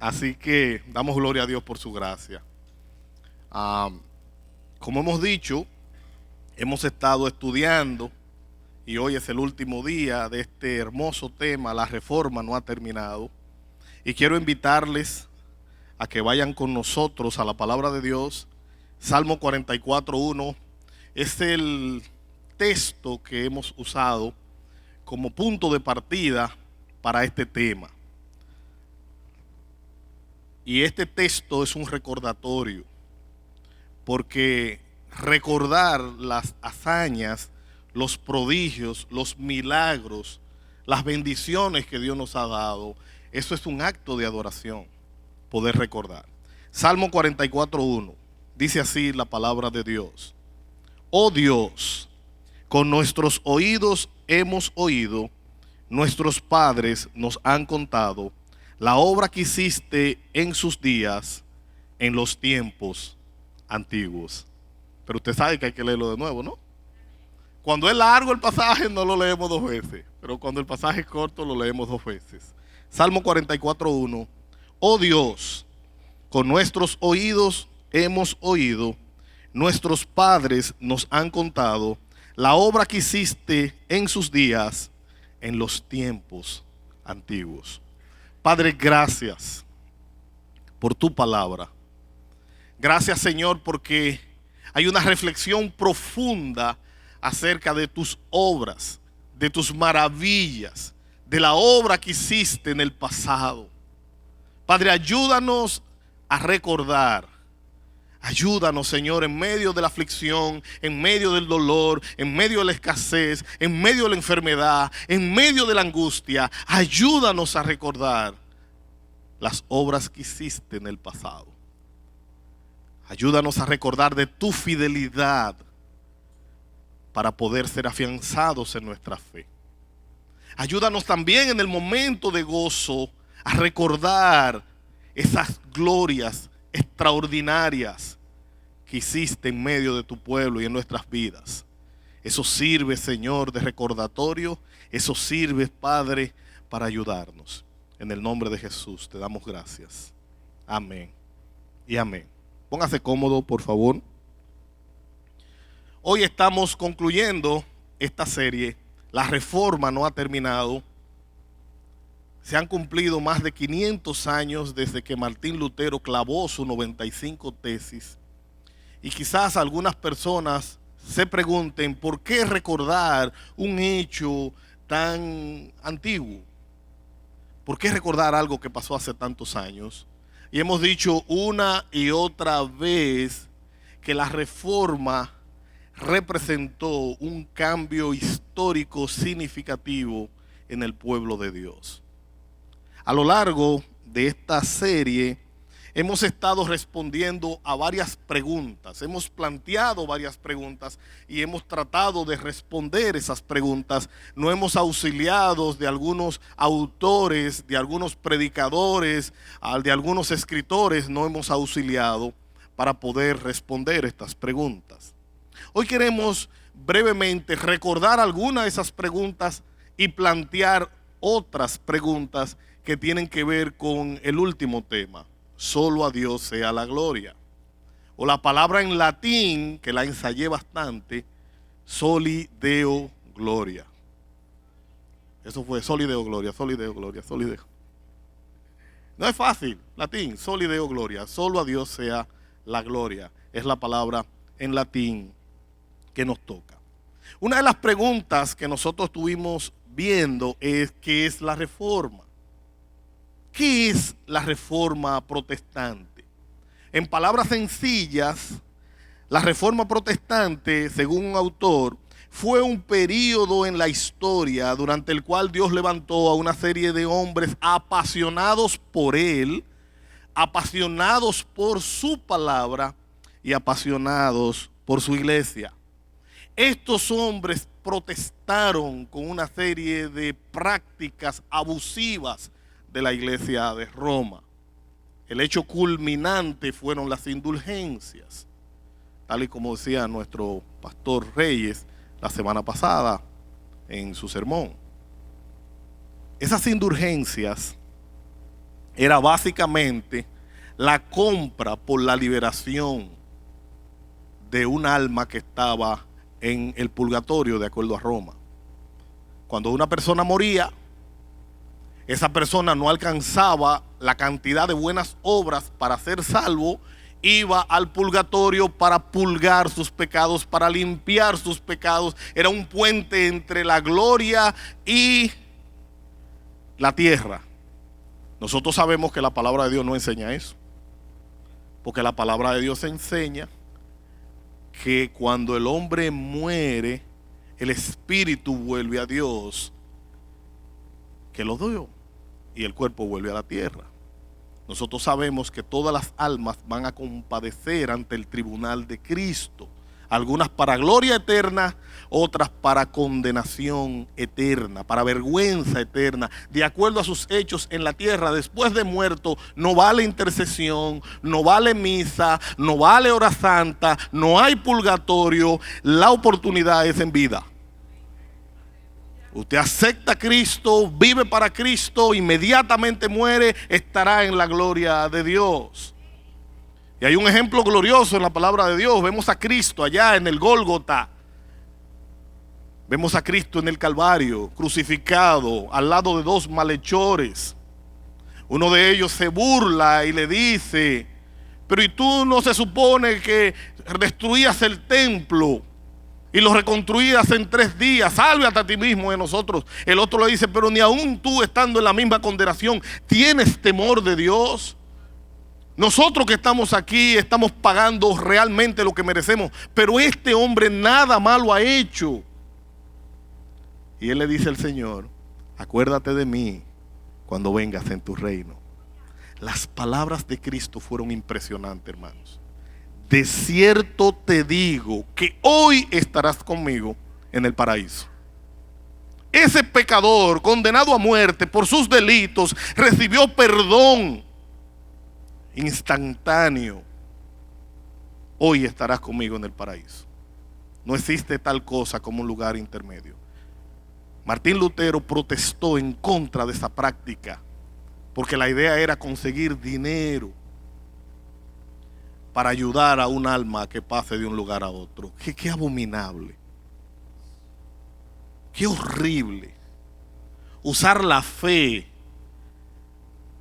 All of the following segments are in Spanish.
Así que damos gloria a Dios por su gracia. Como hemos dicho, hemos estado estudiando y hoy es el último día de este hermoso tema. La reforma no ha terminado. Y quiero invitarles a que vayan con nosotros a la palabra de Dios. Salmo 44:1 es el texto que hemos usado como punto de partida para este tema. Y este texto es un recordatorio, porque recordar las hazañas, los prodigios, los milagros, las bendiciones que Dios nos ha dado, eso es un acto de adoración, poder recordar. Salmo 44:1 dice así la palabra de Dios: Oh Dios, con nuestros oídos hemos oído, nuestros padres nos han contado la obra que hiciste en sus días, en los tiempos antiguos. Pero usted sabe que hay que leerlo de nuevo, ¿no? Cuando es largo el pasaje no lo leemos dos veces, pero cuando el pasaje es corto lo leemos dos veces. Salmo 44:1: Oh Dios, con nuestros oídos hemos oído, nuestros padres nos han contado la obra que hiciste en sus días, en los tiempos antiguos. Padre, gracias por tu palabra. Gracias, Señor, porque hay una reflexión profunda acerca de tus obras, de tus maravillas, de la obra que hiciste en el pasado. Padre, ayúdanos a recordar. Ayúdanos, Señor, en medio de la aflicción, en medio del dolor, en medio de la escasez, en medio de la enfermedad, en medio de la angustia. Ayúdanos a recordar las obras que hiciste en el pasado. Ayúdanos a recordar de tu fidelidad para poder ser afianzados en nuestra fe. Ayúdanos también en el momento de gozo a recordar esas glorias extraordinarias que hiciste en medio de tu pueblo y en nuestras vidas. Eso sirve, Señor, de recordatorio. Eso sirve, Padre, para ayudarnos. En el nombre de Jesús te damos gracias. Amén y amén. Póngase cómodo, por favor. Hoy estamos concluyendo esta serie. La reforma no ha terminado. Se han cumplido más de 500 años desde que Martín Lutero clavó sus 95 tesis. Y quizás algunas personas se pregunten por qué recordar un hecho tan antiguo. ¿Por qué recordar algo que pasó hace tantos años? Y hemos dicho una y otra vez que la reforma representó un cambio histórico significativo en el pueblo de Dios. A lo largo de esta serie hemos estado respondiendo a varias preguntas, hemos planteado varias preguntas y hemos tratado de responder esas preguntas. Nos hemos auxiliado de algunos autores, de algunos predicadores, de algunos escritores, nos hemos auxiliado para poder responder estas preguntas. Hoy queremos brevemente recordar algunas de esas preguntas y plantear otras preguntas que tienen que ver con el último tema: solo a Dios sea la gloria. O la palabra en latín, que la ensayé bastante, soli Deo gloria. Eso fue soli Deo gloria, soli Deo gloria, soli Deo. No es fácil, latín, soli Deo gloria, solo a Dios sea la gloria. Es la palabra en latín que nos toca. Una de las preguntas que nosotros estuvimos viendo es: ¿qué es la reforma? ¿Qué es la reforma protestante? En palabras sencillas, la reforma protestante, según un autor, fue un periodo en la historia durante el cual Dios levantó a una serie de hombres apasionados por Él, apasionados por su palabra y apasionados por su iglesia. Estos hombres protestaron con una serie de prácticas abusivas de la iglesia de Roma. El hecho culminante fueron las indulgencias, tal y como decía nuestro pastor Reyes la semana pasada en su sermón. Esas indulgencias era básicamente la compra por la liberación de un alma que estaba en el purgatorio de acuerdo a Roma. Cuando una persona moría, esa persona no alcanzaba la cantidad de buenas obras para ser salvo, iba al purgatorio para purgar sus pecados, para limpiar sus pecados. Era un puente entre la gloria y la tierra. Nosotros sabemos que la palabra de Dios no enseña eso, porque la palabra de Dios enseña que cuando el hombre muere, el espíritu vuelve a Dios que lo dio y el cuerpo vuelve a la tierra. Nosotros sabemos que todas las almas van a compadecer ante el tribunal de Cristo, algunas para gloria eterna, otras para condenación eterna, para vergüenza eterna, de acuerdo a sus hechos en la tierra. Después de muerto no vale intercesión, no vale misa, no vale hora santa, no hay purgatorio, la oportunidad es en vida. Usted acepta a Cristo, vive para Cristo, inmediatamente muere, estará en la gloria de Dios. Y hay un ejemplo glorioso en la palabra de Dios. Vemos a Cristo allá en el Gólgota. Vemos a Cristo en el Calvario, crucificado, al lado de dos malhechores. Uno de ellos se burla y le dice: pero ¿y tú no se supone que destruías el templo y lo reconstruías en 3 días? Sálvate a ti mismo de nosotros. El otro le dice: pero ni aún tú, estando en la misma condenación, ¿tienes temor de Dios? Nosotros que estamos aquí estamos pagando realmente lo que merecemos, pero este hombre nada malo ha hecho. Y él le dice al Señor: acuérdate de mí cuando vengas en tu reino. Las palabras de Cristo fueron impresionantes, hermanos. De cierto te digo que hoy estarás conmigo en el paraíso. Ese pecador condenado a muerte por sus delitos recibió perdón instantáneo. Hoy estarás conmigo en el paraíso. No existe tal cosa como un lugar intermedio. Martín Lutero protestó en contra de esa práctica, porque la idea era conseguir dinero para ayudar a un alma que pase de un lugar a otro. Qué abominable, qué horrible usar la fe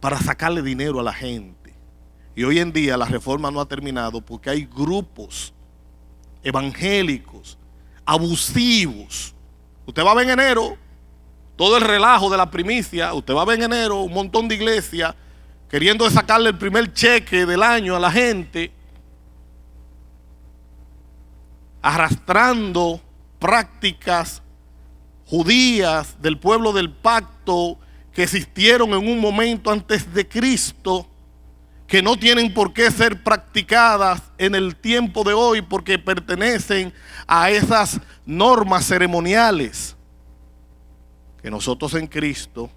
para sacarle dinero a la gente. Y hoy en día la reforma no ha terminado porque hay grupos evangélicos abusivos. Usted va a ver en enero todo el relajo de la primicia. Usted va a ver en enero un montón de iglesias queriendo sacarle el primer cheque del año a la gente, arrastrando prácticas judías del pueblo del pacto que existieron en un momento antes de Cristo, que no tienen por qué ser practicadas en el tiempo de hoy porque pertenecen a esas normas ceremoniales. Que nosotros en Cristo,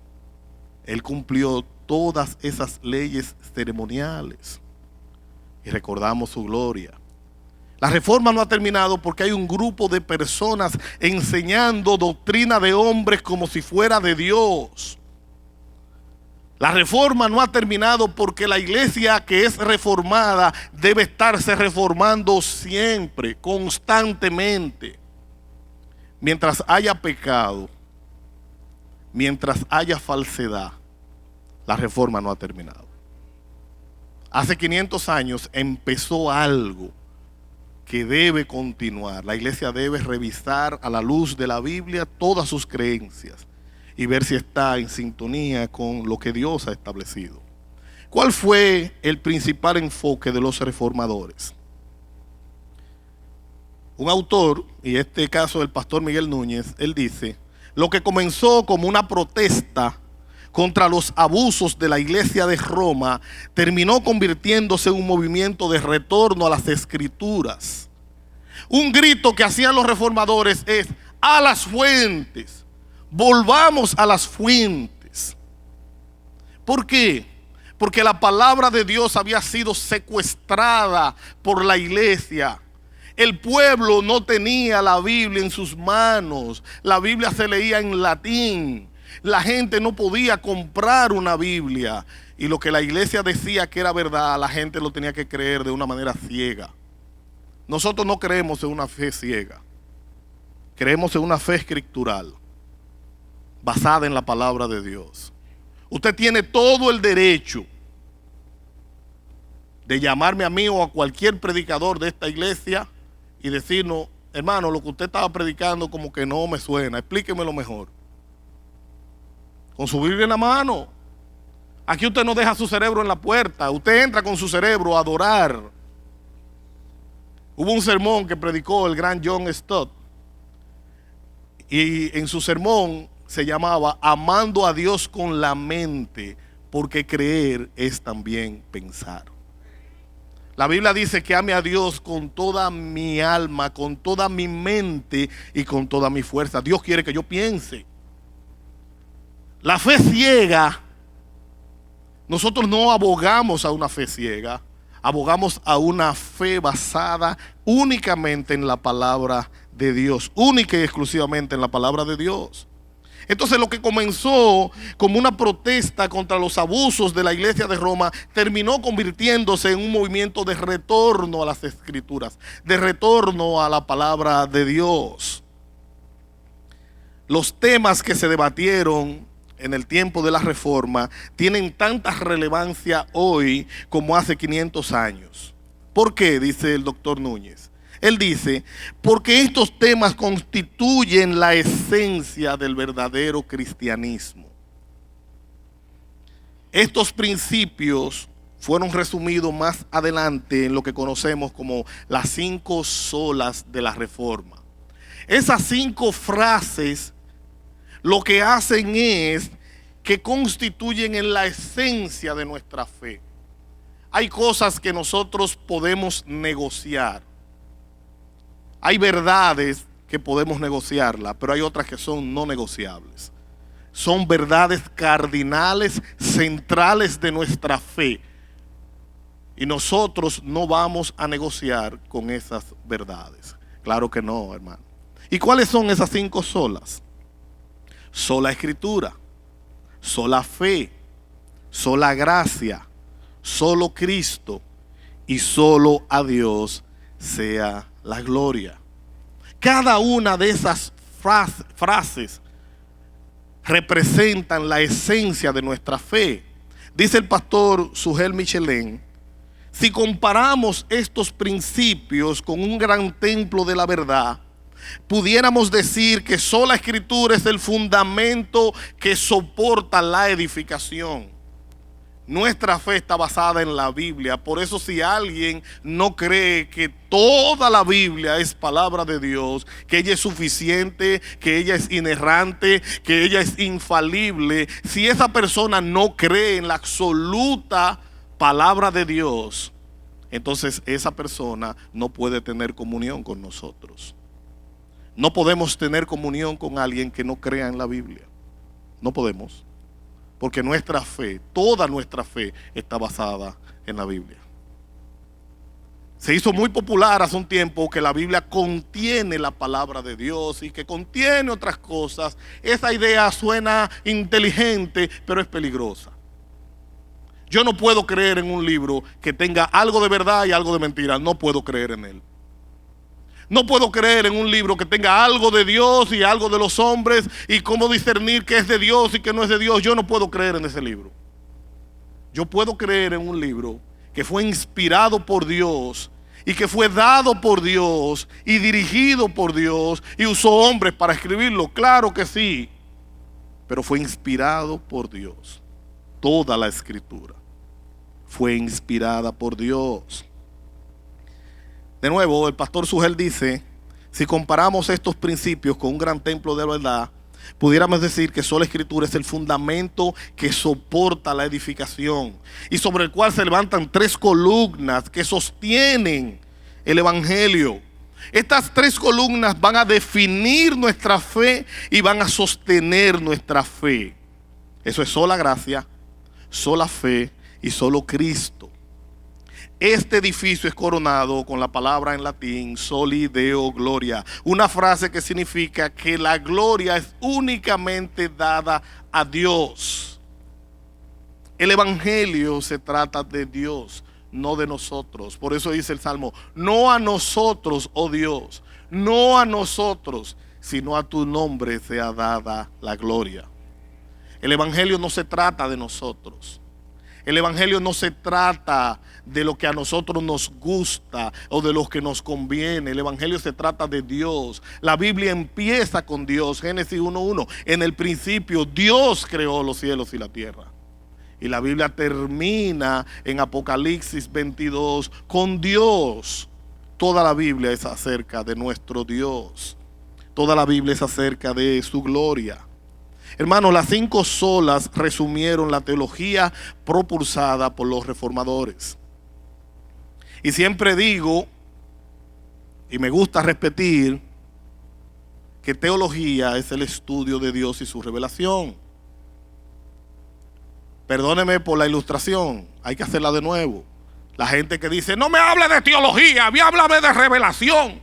Él cumplió todas esas leyes ceremoniales y recordamos su gloria. La reforma no ha terminado porque hay un grupo de personas enseñando doctrina de hombres como si fuera de Dios. La reforma no ha terminado porque la iglesia que es reformada debe estarse reformando siempre, constantemente. Mientras haya pecado, mientras haya falsedad, la reforma no ha terminado. Hace 500 años empezó algo que debe continuar. La iglesia debe revisar a la luz de la Biblia todas sus creencias y ver si está en sintonía con lo que Dios ha establecido. ¿Cuál fue el principal enfoque de los reformadores? Un autor, y este caso del pastor Miguel Núñez, él dice: lo que comenzó como una protesta contra los abusos de la iglesia de Roma terminó convirtiéndose en un movimiento de retorno a las escrituras. Un grito que hacían los reformadores es: a las fuentes. Volvamos a las fuentes. ¿Por qué? Porque la palabra de Dios había sido secuestrada por la iglesia. El pueblo no tenía la Biblia en sus manos. La Biblia se leía en latín. La gente no podía comprar una Biblia. y lo que la iglesia decía que era verdad, la gente lo tenía que creer de una manera ciega. Nosotros no creemos en una fe ciega, creemos en una fe escritural, basada en la palabra de Dios. Usted tiene todo el derecho de llamarme a mí o a cualquier predicador de esta iglesia y decirnos: hermano, lo que usted estaba predicando como que no me suena, explíquemelo mejor. Con su Biblia en la mano. Aquí usted no deja su cerebro en la puerta, usted entra con su cerebro a adorar. Hubo un sermón que predicó el gran John Stott, y en su sermón se llamaba Amando a Dios con la mente, porque creer es también pensar. La Biblia dice que ame a Dios con toda mi alma, con toda mi mente y con toda mi fuerza. Dios quiere que yo piense. La fe ciega, nosotros no abogamos a una fe ciega, abogamos a una fe basada únicamente en la palabra de Dios, única y exclusivamente en la palabra de Dios. Entonces, lo que comenzó como una protesta contra los abusos de la iglesia de Roma terminó convirtiéndose en un movimiento de retorno a las escrituras, de retorno a la palabra de Dios. Los temas que se debatieron en el tiempo de la Reforma tienen tanta relevancia hoy como hace 500 años. ¿Por qué? Dice el doctor Núñez. Él dice: porque estos temas constituyen la esencia del verdadero cristianismo. Estos principios fueron resumidos más adelante en lo que conocemos como las 5 solas de la Reforma. Esas 5 frases lo que hacen es que constituyen en la esencia de nuestra fe. Hay cosas que nosotros podemos negociar. Hay verdades que podemos negociarlas, pero hay otras que son no negociables. Son verdades cardinales, centrales de nuestra fe. Y nosotros no vamos a negociar con esas verdades. Claro que no, hermano. ¿Y cuáles son esas 5 solas? Sola escritura, sola fe, sola gracia, solo Cristo y solo a Dios sea la gloria. Cada una de esas frases representan la esencia de nuestra fe. Dice el pastor Sugel Michelin: si comparamos estos principios con un gran templo de la verdad, pudiéramos decir que sola escritura es el fundamento que soporta la edificación. Nuestra fe está basada en la Biblia. Por eso, si alguien no cree que toda la Biblia es palabra de Dios, que ella es suficiente, que ella es inerrante, que ella es infalible, si esa persona no cree en la absoluta palabra de Dios, entonces esa persona no puede tener comunión con nosotros. No podemos tener comunión con alguien que no crea en la Biblia. No podemos. Porque nuestra fe, toda nuestra fe, está basada en la Biblia. Se hizo muy popular hace un tiempo que la Biblia contiene la palabra de Dios y que contiene otras cosas. Esa idea suena inteligente, pero es peligrosa. Yo no puedo creer en un libro que tenga algo de verdad y algo de mentira. No puedo creer en él. No puedo creer en un libro que tenga algo de Dios y algo de los hombres y cómo discernir qué es de Dios y qué no es de Dios. Yo no puedo creer en ese libro. Yo puedo creer en un libro que fue inspirado por Dios y que fue dado por Dios y dirigido por Dios y usó hombres para escribirlo. Claro que sí, pero fue inspirado por Dios. Toda la escritura fue inspirada por Dios. De nuevo, el pastor Sugel dice: si comparamos estos principios con un gran templo de verdad, pudiéramos decir que sola escritura es el fundamento que soporta la edificación y sobre el cual se levantan 3 columnas que sostienen el evangelio. Estas 3 columnas van a definir nuestra fe y van a sostener nuestra fe. Eso es sola gracia, sola fe y solo Cristo. Este edificio es coronado con la palabra en latín Soli Deo Gloria, una frase que significa que la gloria es únicamente dada a Dios. El evangelio se trata de Dios, no de nosotros. Por eso dice el Salmo, no a nosotros, oh Dios, no a nosotros, sino a tu nombre sea dada la gloria. El evangelio no se trata de nosotros. El evangelio no se trata de lo que a nosotros nos gusta o de lo que nos conviene. El evangelio se trata de Dios. La Biblia empieza con Dios. Génesis 1:1. En el principio Dios creó los cielos y la tierra. Y la Biblia termina en Apocalipsis 22 con Dios. Toda la Biblia es acerca de nuestro Dios. Toda la Biblia es acerca de su gloria. Hermanos, las 5 solas resumieron la teología propulsada por los reformadores. Y siempre digo, y me gusta repetir, que teología es el estudio de Dios y su revelación. Perdóneme por la ilustración, hay que hacerla de nuevo. La gente que dice, no me hable de teología, háblame de revelación.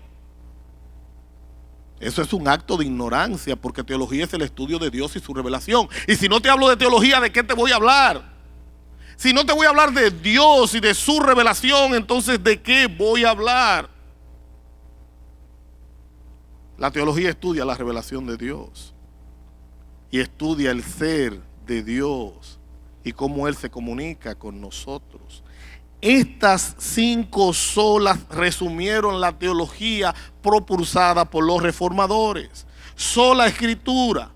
Eso es un acto de ignorancia, porque teología es el estudio de Dios y su revelación. Y si no te hablo de teología, ¿de qué te voy a hablar? Si no te voy a hablar de Dios y de su revelación, entonces ¿de qué voy a hablar? La teología estudia la revelación de Dios y estudia el ser de Dios y cómo Él se comunica con nosotros. Estas 5 solas resumieron la teología propulsada por los reformadores. Sola escritura.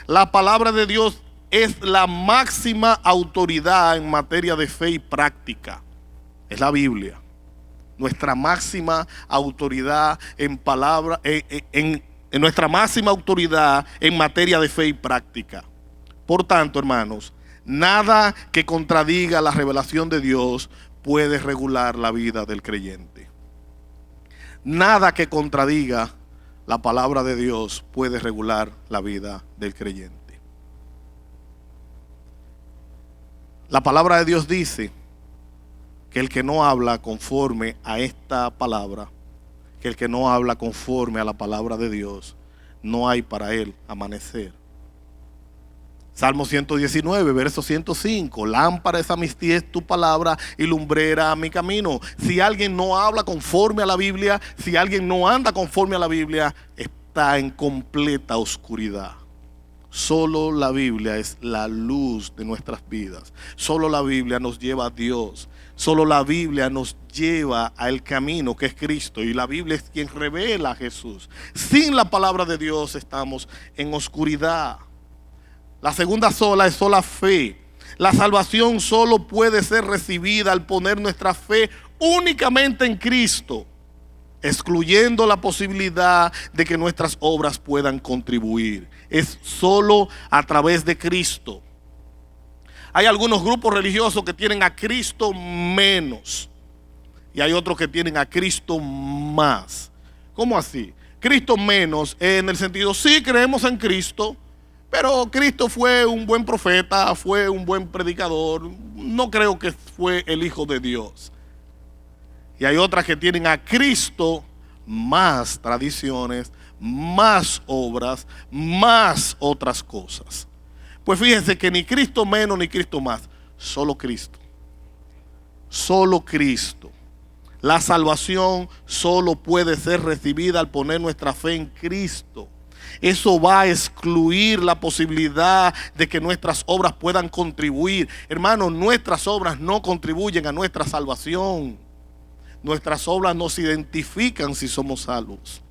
La palabra de Dios es la máxima autoridad en materia de fe y práctica. Es la Biblia. Nuestra máxima autoridad en nuestra máxima autoridad en materia de fe y práctica. Por tanto, hermanos, nada que contradiga la revelación de Dios puede regular la vida del creyente. Nada que contradiga la palabra de Dios puede regular la vida del creyente. La palabra de Dios dice que el que no habla conforme a esta palabra, que el que no habla conforme a la palabra de Dios, no hay para él amanecer. Salmo 119, verso 105. Lámpara es a mis pies tu palabra y lumbrera a mi camino. Si alguien no habla conforme a la Biblia, si alguien no anda conforme a la Biblia, está en completa oscuridad. Solo la Biblia es la luz de nuestras vidas. Solo la Biblia nos lleva a Dios. Solo la Biblia nos lleva al camino que es Cristo. Y la Biblia es quien revela a Jesús. Sin la palabra de Dios estamos en oscuridad. La segunda sola es sola fe. La salvación solo puede ser recibida al poner nuestra fe únicamente en Cristo, excluyendo la posibilidad de que nuestras obras puedan contribuir. Es solo a través de Cristo. Hay algunos grupos religiosos que tienen a Cristo menos y hay otros que tienen a Cristo más. ¿Cómo así? Cristo menos en el sentido, sí creemos en Cristo, pero Cristo fue un buen profeta, fue un buen predicador, no creo que fue el Hijo de Dios. Y hay otras que tienen a Cristo más tradiciones, más obras, más otras cosas. Pues fíjense que ni Cristo menos ni Cristo más, solo Cristo. Solo Cristo. La salvación solo puede ser recibida al poner nuestra fe en Cristo. Eso va a excluir la posibilidad de que nuestras obras puedan contribuir. Hermanos, nuestras obras no contribuyen a nuestra salvación. Nuestras obras nos identifican si somos salvos.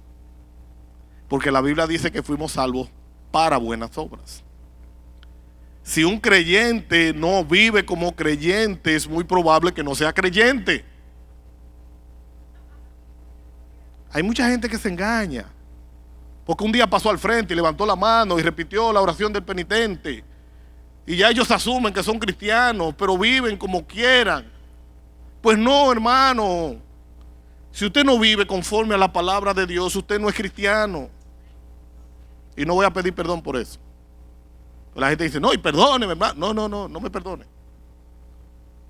Porque la Biblia dice que fuimos salvos para buenas obras. Si un creyente no vive como creyente, es muy probable que no sea creyente. Hay mucha gente que se engaña. Porque un día pasó al frente y levantó la mano y repitió la oración del penitente. Y ya ellos asumen que son cristianos, pero viven como quieran. Pues no, hermano. Si usted no vive conforme a la palabra de Dios, usted no es cristiano. Y no voy a pedir perdón por eso. La gente dice, no, y perdóneme, hermano. No me perdone.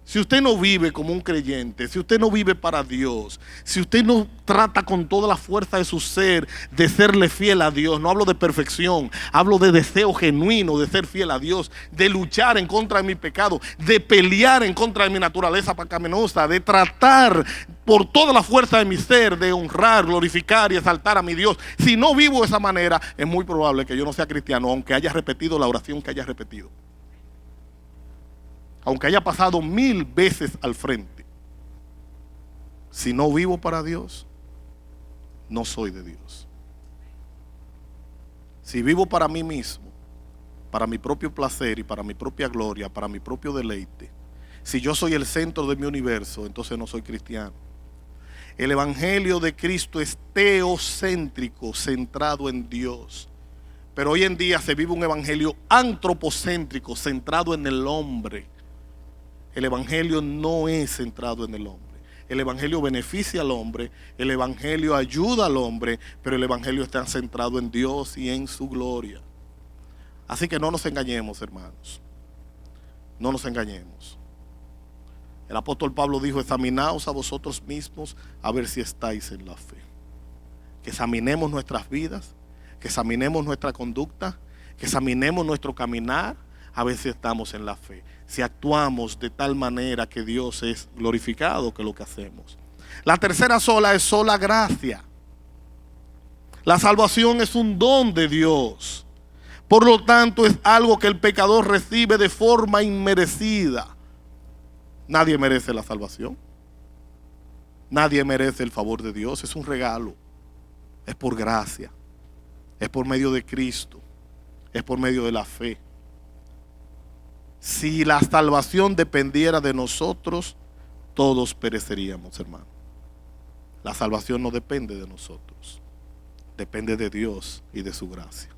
Si usted no vive como un creyente, si usted no vive para Dios, si usted no trata con toda la fuerza de su ser de serle fiel a Dios, no hablo de perfección, hablo de deseo genuino de ser fiel a Dios, de luchar en contra de mi pecado, de pelear en contra de mi naturaleza pecaminosa, de tratar por toda la fuerza de mi ser de honrar, glorificar y exaltar a mi Dios. Si no vivo de esa manera, es muy probable que yo no sea cristiano, aunque haya repetido la oración que haya repetido. Aunque haya pasado 1000 veces al frente, si no vivo para Dios, no soy de Dios. Si vivo para mí mismo, para mi propio placer y para mi propia gloria, para mi propio deleite, si yo soy el centro de mi universo, entonces no soy cristiano. El evangelio de Cristo es teocéntrico, centrado en Dios. Pero hoy en día se vive un evangelio antropocéntrico, centrado en el hombre. El evangelio no es centrado en el hombre. El evangelio beneficia al hombre, el evangelio ayuda al hombre, pero el evangelio está centrado en Dios y en su gloria. Así que no nos engañemos, hermanos. No nos engañemos. El apóstol Pablo dijo: examinaos a vosotros mismos a ver si estáis en la fe. Que examinemos nuestras vidas, que examinemos nuestra conducta, que examinemos nuestro caminar, a ver si estamos en la fe. Si actuamos de tal manera que Dios es glorificado que lo que hacemos. La tercera sola es sola gracia. La salvación es un don de Dios. Por lo tanto, es algo que el pecador recibe de forma inmerecida. Nadie merece la salvación. Nadie merece el favor de Dios. Es un regalo. Es por gracia. Es por medio de Cristo. Es por medio de la fe. Si la salvación dependiera de nosotros, todos pereceríamos, hermano. La salvación no depende de nosotros, depende de Dios y de su gracia.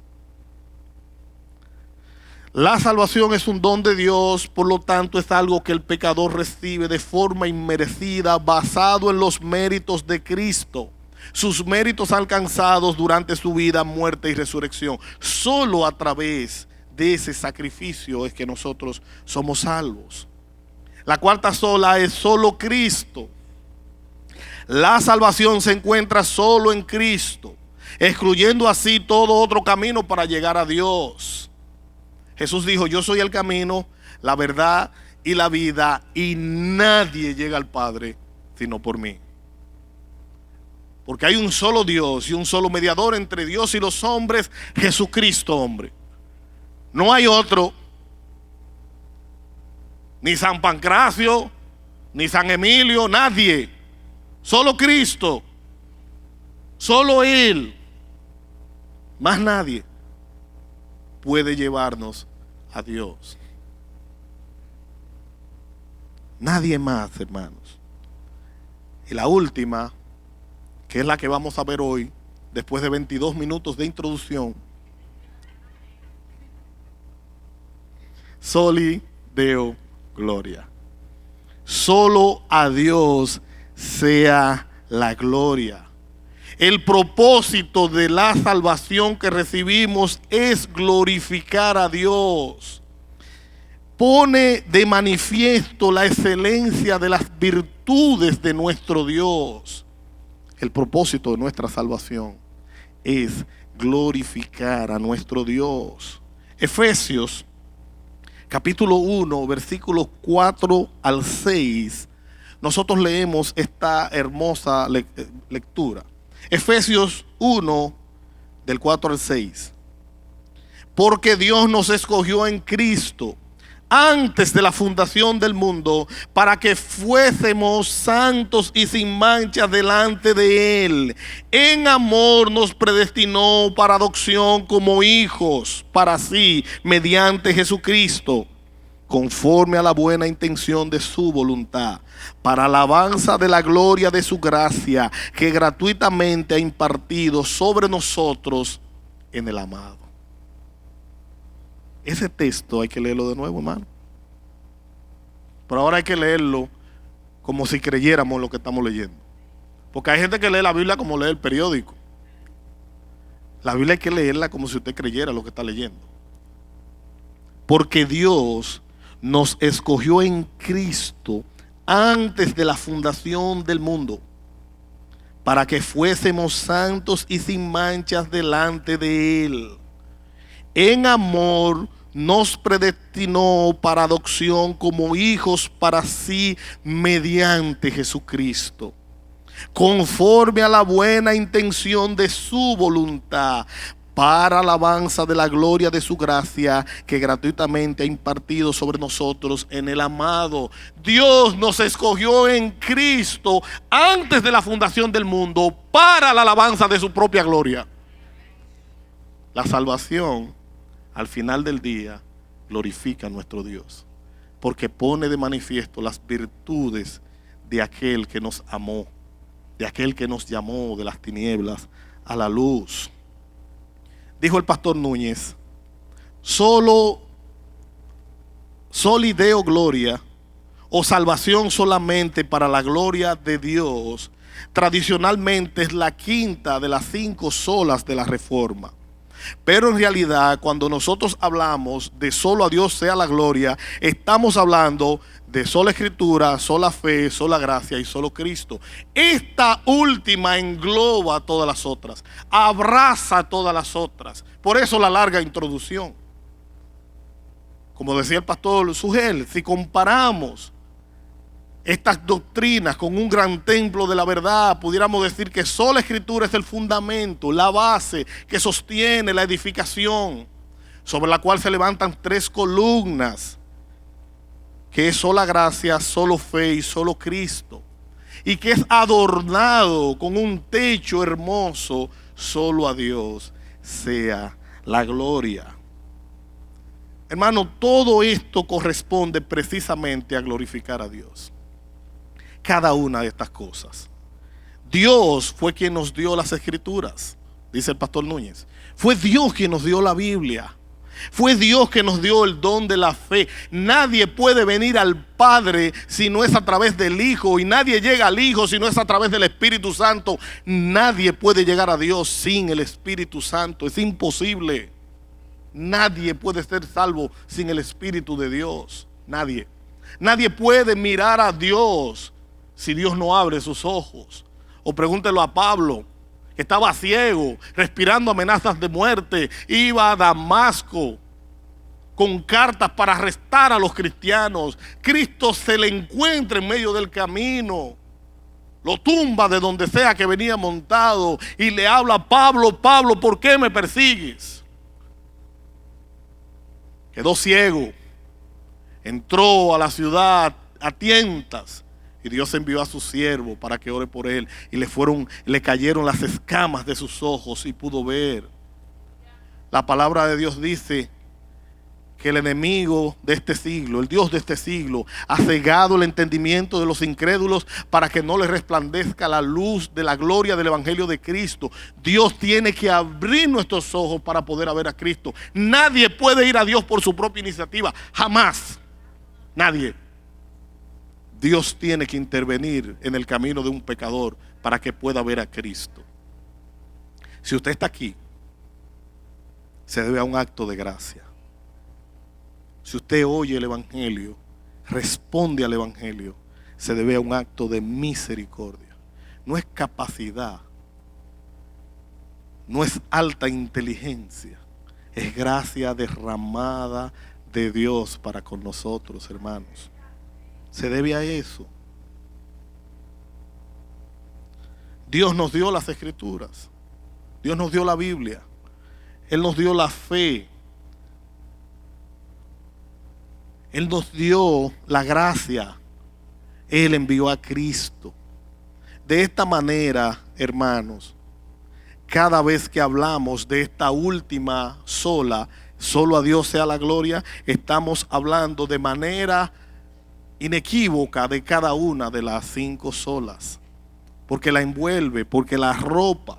La salvación es un don de Dios, por lo tanto es algo que el pecador recibe de forma inmerecida, basado en los méritos de Cristo, sus méritos alcanzados durante su vida, muerte y resurrección. Solo a través de ese sacrificio es que nosotros somos salvos. La cuarta sola es solo Cristo. La salvación se encuentra solo en Cristo, excluyendo así todo otro camino para llegar a Dios. Jesús dijo: yo soy el camino, la verdad y la vida, y nadie llega al Padre sino por mí. Porque hay un solo Dios y un solo mediador entre Dios y los hombres, Jesucristo, hombre. No hay otro, ni San Pancracio, ni San Emilio, nadie. Solo Cristo, solo Él, más nadie puede llevarnos a Dios. Nadie más, hermanos. Y la última, que es la que vamos a ver hoy, después de 22 minutos de introducción: Soli Deo Gloria. Solo a Dios sea la gloria. El propósito de la salvación que recibimos es glorificar a Dios. Pone de manifiesto la excelencia de las virtudes de nuestro Dios. El propósito de nuestra salvación es glorificar a nuestro Dios. Efesios capítulo 1, versículos 4 al 6, nosotros leemos esta hermosa lectura. Efesios 1, del 4 al 6. Porque Dios nos escogió en Cristo antes de la fundación del mundo, para que fuésemos santos y sin mancha delante de Él. En amor nos predestinó para adopción como hijos para sí, mediante Jesucristo, conforme a la buena intención de su voluntad, para alabanza de la gloria de su gracia, que gratuitamente ha impartido sobre nosotros en el amado. Ese texto hay que leerlo de nuevo, hermano. Pero ahora hay que leerlo como si creyéramos lo que estamos leyendo. Porque hay gente que lee la Biblia como lee el periódico. La Biblia hay que leerla como si usted creyera lo que está leyendo. Porque Dios nos escogió en Cristo antes de la fundación del mundo, para que fuésemos santos y sin manchas delante de Él. En amor nos predestinó para adopción como hijos para sí mediante Jesucristo, conforme a la buena intención de su voluntad, para alabanza de la gloria de su gracia que gratuitamente ha impartido sobre nosotros en el amado. Dios nos escogió en Cristo antes de la fundación del mundo para la alabanza de su propia gloria. La salvación, al final del día, glorifica a nuestro Dios, porque pone de manifiesto las virtudes de aquel que nos amó, de aquel que nos llamó de las tinieblas a la luz. Dijo el pastor Núñez: soli Deo gloria, o salvación solamente para la gloria de Dios, tradicionalmente es la quinta de las 5 solas de la Reforma. Pero en realidad, cuando nosotros hablamos de solo a Dios sea la gloria, estamos hablando de sola Escritura, sola fe, sola gracia y solo Cristo. Esta última engloba todas las otras, abraza todas las otras. Por eso la larga introducción. Como decía el pastor Sugel, si comparamos estas doctrinas con un gran templo de la verdad, pudiéramos decir que sola Escritura es el fundamento, la base que sostiene la edificación, sobre la cual se levantan 3 columnas, que es sola gracia, solo fe y solo Cristo, y que es adornado con un techo hermoso. Solo a Dios sea la gloria. Hermano, todo esto corresponde precisamente a glorificar a Dios. Cada una de estas cosas. Dios fue quien nos dio las Escrituras, dice el pastor Núñez. Fue Dios quien nos dio la Biblia. Fue Dios que nos dio el don de la fe. Nadie puede venir al Padre si no es a través del Hijo, y nadie llega al Hijo si no es a través del Espíritu Santo. Nadie puede llegar a Dios sin el Espíritu Santo. Es imposible. Nadie puede ser salvo sin el Espíritu de Dios. Nadie. Nadie puede mirar a Dios si Dios no abre sus ojos. O pregúntelo a Pablo, que estaba ciego, respirando amenazas de muerte. Iba a Damasco con cartas para arrestar a los cristianos. Cristo se le encuentra en medio del camino, lo tumba de donde sea que venía montado y le habla: Pablo, Pablo, ¿por qué me persigues? Quedó ciego, entró a la ciudad a tientas, y Dios envió a su siervo para que ore por él, y le cayeron las escamas de sus ojos y pudo ver. La palabra de Dios dice que el enemigo de este siglo, el Dios de este siglo, ha cegado el entendimiento de los incrédulos para que no les resplandezca la luz de la gloria del Evangelio de Cristo. Dios tiene que abrir nuestros ojos para poder ver a Cristo. Nadie puede ir a Dios por su propia iniciativa, jamás. Nadie. Dios tiene que intervenir en el camino de un pecador para que pueda ver a Cristo. Si usted está aquí, se debe a un acto de gracia. Si usted oye el Evangelio, responde al Evangelio, se debe a un acto de misericordia. No es capacidad, no es alta inteligencia, es gracia derramada de Dios para con nosotros, hermanos. Se debe a eso. Dios nos dio las Escrituras, Dios nos dio la Biblia, Él nos dio la fe, Él nos dio la gracia, Él envió a Cristo. De esta manera, hermanos, cada vez que hablamos de esta última sola, solo a Dios sea la gloria, estamos hablando de manera inequívoca de cada una de las 5 solas, porque la envuelve, porque la arropa.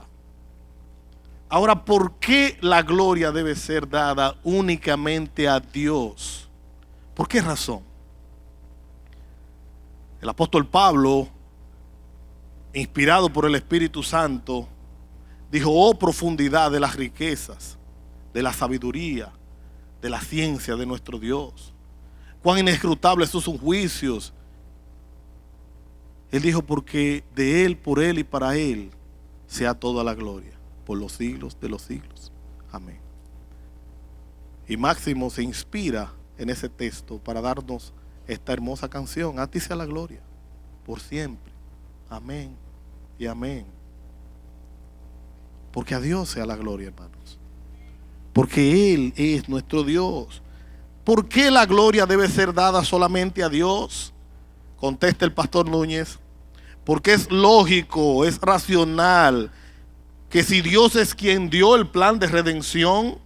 Ahora, ¿por qué la gloria debe ser dada únicamente a Dios? ¿Por qué razón? El apóstol Pablo, inspirado por el Espíritu Santo, dijo: oh profundidad de las riquezas, de la sabiduría, de la ciencia de nuestro Dios. cuán inescrutables son sus juicios. Él dijo, porque de Él, por Él y para Él sea toda la gloria, por los siglos de los siglos. Amén. Y Máximo se inspira en ese texto para darnos esta hermosa canción. A ti sea la gloria, por siempre. Amén y amén. Porque a Dios sea la gloria, hermanos. Porque Él es nuestro Dios. ¿Por qué la gloria debe ser dada solamente a Dios? Contesta el pastor Núñez. Porque es lógico, es racional, que si Dios es quien dio el plan de redención,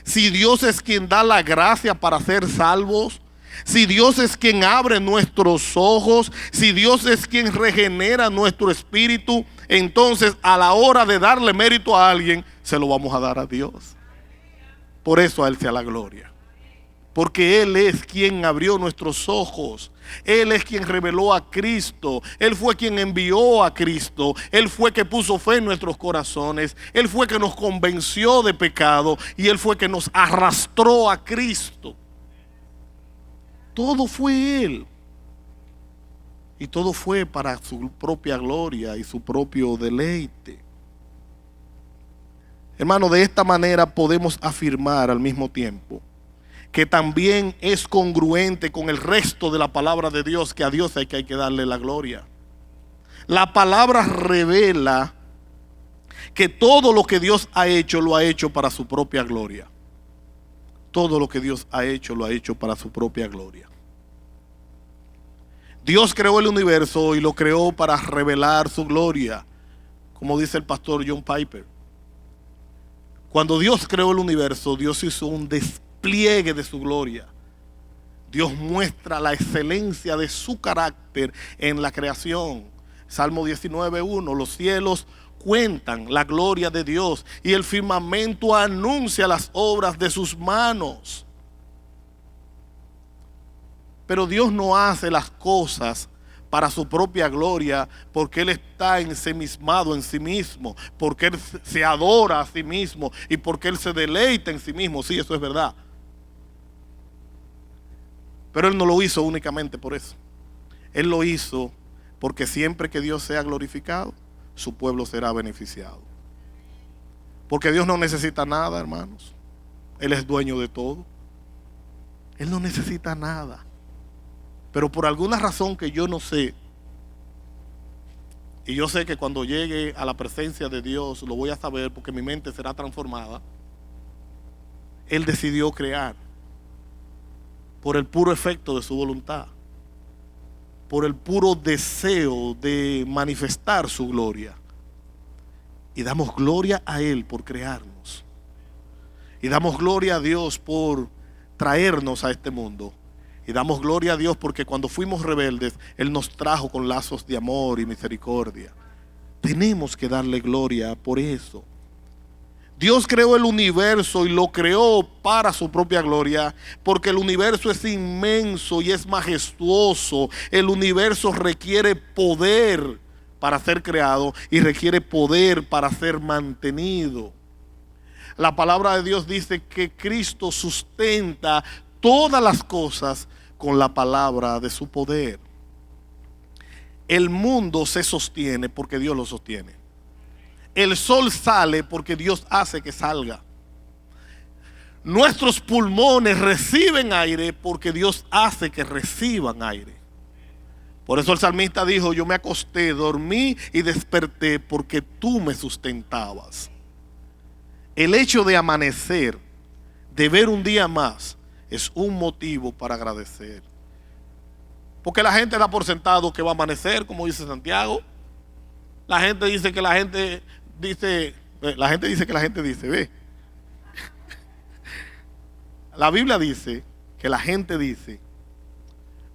si Dios es quien da la gracia para ser salvos, si Dios es quien abre nuestros ojos, si Dios es quien regenera nuestro espíritu, entonces a la hora de darle mérito a alguien, se lo vamos a dar a Dios. Por eso a Él sea la gloria. Porque Él es quien abrió nuestros ojos. Él es quien reveló a Cristo. Él fue quien envió a Cristo. Él fue que puso fe en nuestros corazones. Él fue que nos convenció de pecado. Y Él fue que nos arrastró a Cristo. Todo fue Él. Y todo fue para su propia gloria y su propio deleite. Hermano, de esta manera podemos afirmar al mismo tiempo que también es congruente con el resto de la palabra de Dios, que a Dios hay que darle la gloria. La palabra revela que todo lo que Dios ha hecho, lo ha hecho para su propia gloria. Todo lo que Dios ha hecho, lo ha hecho para su propia gloria. Dios creó el universo y lo creó para revelar su gloria, como dice el pastor John Piper. Cuando Dios creó el universo, Dios hizo un despliegue de su gloria. Dios muestra la excelencia de su carácter en la creación. Salmo 19:1, los cielos cuentan la gloria de Dios y el firmamento anuncia las obras de sus manos. Pero Dios no hace las cosas para su propia gloria, porque Él está ensimismado en sí mismo, porque Él se adora a sí mismo y porque Él se deleita en sí mismo. Sí, eso es verdad. Pero Él no lo hizo únicamente por eso. Él lo hizo porque siempre que Dios sea glorificado, su pueblo será beneficiado. Porque Dios no necesita nada, hermanos. Él es dueño de todo. Él no necesita nada. Pero por alguna razón que yo no sé, y yo sé que cuando llegue a la presencia de Dios lo voy a saber porque mi mente será transformada, Él decidió crear por el puro efecto de su voluntad, por el puro deseo de manifestar su gloria. Y damos gloria a Él por crearnos. Y damos gloria a Dios por traernos a este mundo. Y damos gloria a Dios porque cuando fuimos rebeldes, Él nos trajo con lazos de amor y misericordia. Tenemos que darle gloria por eso. Dios creó el universo y lo creó para su propia gloria, porque el universo es inmenso y es majestuoso. El universo requiere poder para ser creado y requiere poder para ser mantenido. La palabra de Dios dice que Cristo sustenta todas las cosas con la palabra de su poder. El mundo se sostiene porque Dios lo sostiene. El sol sale porque Dios hace que salga. Nuestros pulmones reciben aire porque Dios hace que reciban aire. Por eso el salmista dijo: yo me acosté, dormí y desperté porque tú me sustentabas. El hecho de amanecer, de ver un día más, es un motivo para agradecer. Porque la gente da por sentado que va a amanecer, como dice Santiago. La gente dice que la gente dice, ve. La Biblia dice que la gente dice: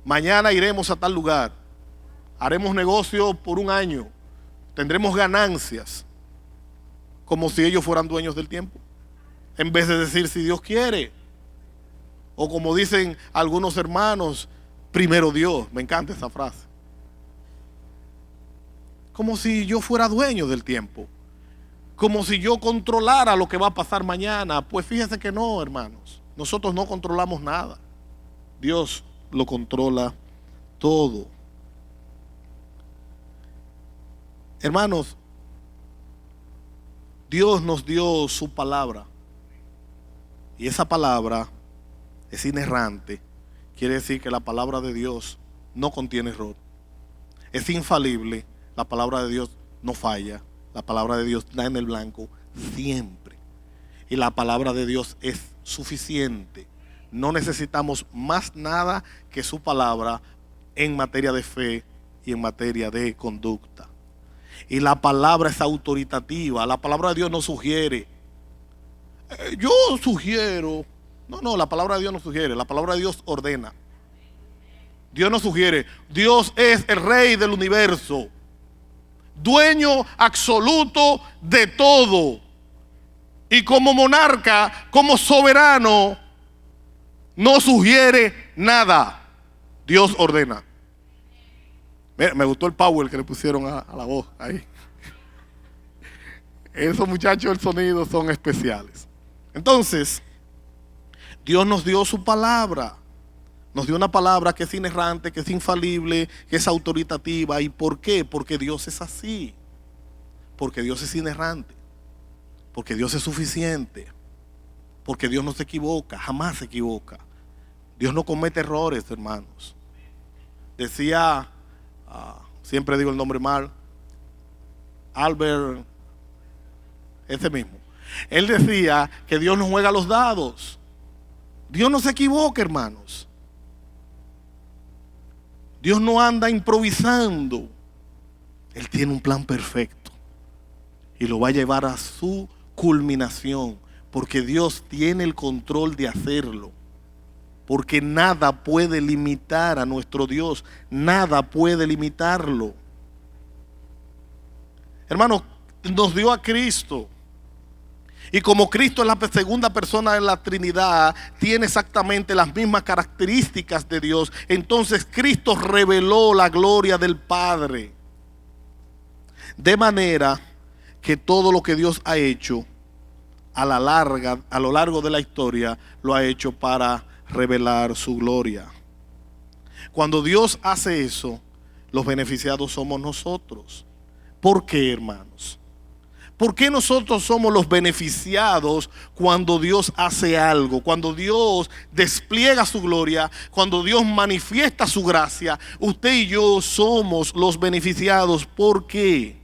mañana iremos a tal lugar, haremos negocio por un año, tendremos ganancias, como si ellos fueran dueños del tiempo, en vez de decir si Dios quiere. O como dicen algunos hermanos, primero Dios. Me encanta esa frase. Como si yo fuera dueño del tiempo. Como si yo controlara lo que va a pasar mañana. Pues fíjense que no, hermanos. Nosotros no controlamos nada. Dios lo controla todo. Hermanos, Dios nos dio su palabra. Y esa palabra es inerrante. Quiere decir que la palabra de Dios no contiene error. Es infalible. La palabra de Dios no falla. La palabra de Dios da en el blanco siempre. Y la palabra de Dios es suficiente. No necesitamos más nada que su palabra en materia de fe y en materia de conducta. Y la palabra es autoritativa. La palabra de Dios no sugiere. Yo sugiero. No, la palabra de Dios no sugiere. La palabra de Dios ordena. Dios no sugiere. Dios es el rey del universo, dueño absoluto de todo. Y como monarca, como soberano, no sugiere nada. Dios ordena. Me gustó el power que le pusieron a la voz ahí. Esos muchachos del sonido son especiales. Entonces, Dios nos dio su palabra. Nos dio una palabra que es inerrante, que es infalible, que es autoritativa. ¿Y por qué? Porque Dios es así. Porque Dios es inerrante. Porque Dios es suficiente. Porque Dios no se equivoca, jamás se equivoca. Dios no comete errores, hermanos. Decía, siempre digo el nombre mal, Albert, ese mismo. Él decía que Dios no juega los dados. Dios no se equivoca, hermanos. Dios no anda improvisando. Él tiene un plan perfecto y lo va a llevar a su culminación, porque Dios tiene el control de hacerlo. Porque nada puede limitar a nuestro Dios, nada puede limitarlo. Hermanos, nos dio a Cristo. Y como Cristo es la segunda persona de la Trinidad, tiene exactamente las mismas características de Dios. Entonces Cristo reveló la gloria del Padre. De manera que todo lo que Dios ha hecho a lo largo de la historia, lo ha hecho para revelar su gloria. Cuando Dios hace eso, los beneficiados somos nosotros. ¿Por qué, hermanos? ¿Por qué nosotros somos los beneficiados cuando Dios hace algo? Cuando Dios despliega su gloria, cuando Dios manifiesta su gracia, usted y yo somos los beneficiados. ¿Por qué?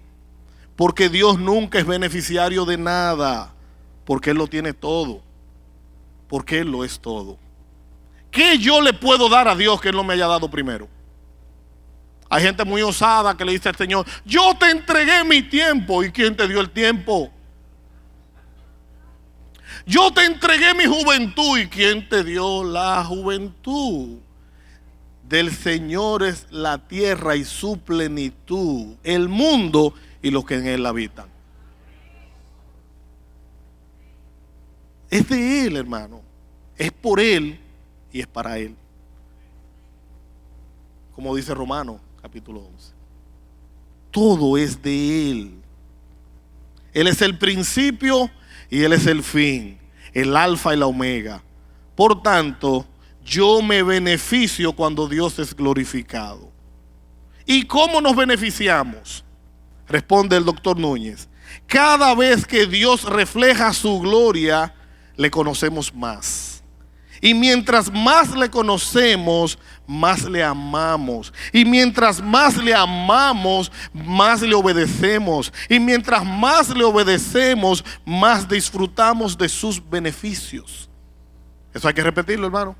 Porque Dios nunca es beneficiario de nada, porque Él lo tiene todo, porque Él lo es todo. ¿Qué yo le puedo dar a Dios que Él no me haya dado primero? Hay gente muy osada que le dice al Señor: yo te entregué mi tiempo. ¿Y quién te dio el tiempo? Yo te entregué mi juventud. ¿Y quién te dio la juventud? Del Señor es la tierra y su plenitud, el mundo y los que en él habitan. Es de Él, hermano. Es por Él y es para Él. Como dice Romanos capítulo 11. Todo es de Él. Él es el principio y Él es el fin, el alfa y la omega. Por tanto, yo me beneficio cuando Dios es glorificado. ¿Y cómo nos beneficiamos? Responde el doctor Núñez. Cada vez que Dios refleja su gloria, le conocemos más. Y mientras más le conocemos, más le amamos. Y mientras más le amamos, más le obedecemos. Y mientras más le obedecemos, más disfrutamos de sus beneficios. Eso hay que repetirlo, hermano.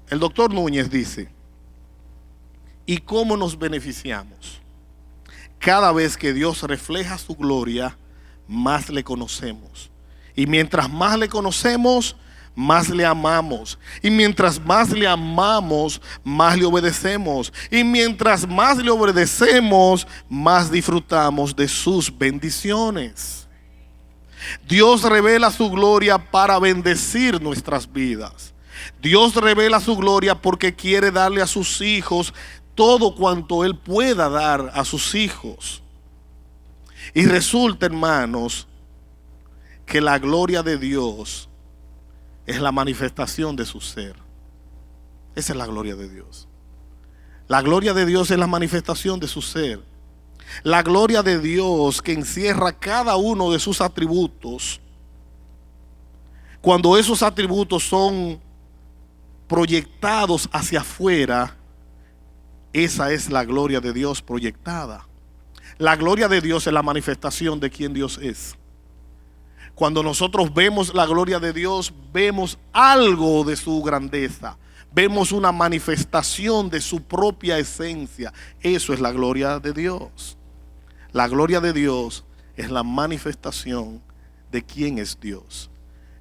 El doctor Núñez dice: ¿y cómo nos beneficiamos? Cada vez que Dios refleja su gloria, más le conocemos. Y mientras más le conocemos, más le amamos. Y mientras más le amamos, más le obedecemos. Y mientras más le obedecemos, más disfrutamos de sus bendiciones. Dios revela su gloria para bendecir nuestras vidas. Dios revela su gloria porque quiere darle a sus hijos todo cuanto Él pueda dar a sus hijos. Y resulta, hermanos, que la gloria de Dios es la manifestación de su ser. Esa es la gloria de Dios. La gloria de Dios es la manifestación de su ser. La gloria de Dios que encierra cada uno de sus atributos. Cuando esos atributos son proyectados hacia afuera, esa es la gloria de Dios proyectada. La gloria de Dios es la manifestación de quien Dios es. Cuando nosotros vemos la gloria de Dios, vemos algo de su grandeza. Vemos una manifestación de su propia esencia. Eso es la gloria de Dios. La gloria de Dios es la manifestación de quién es Dios.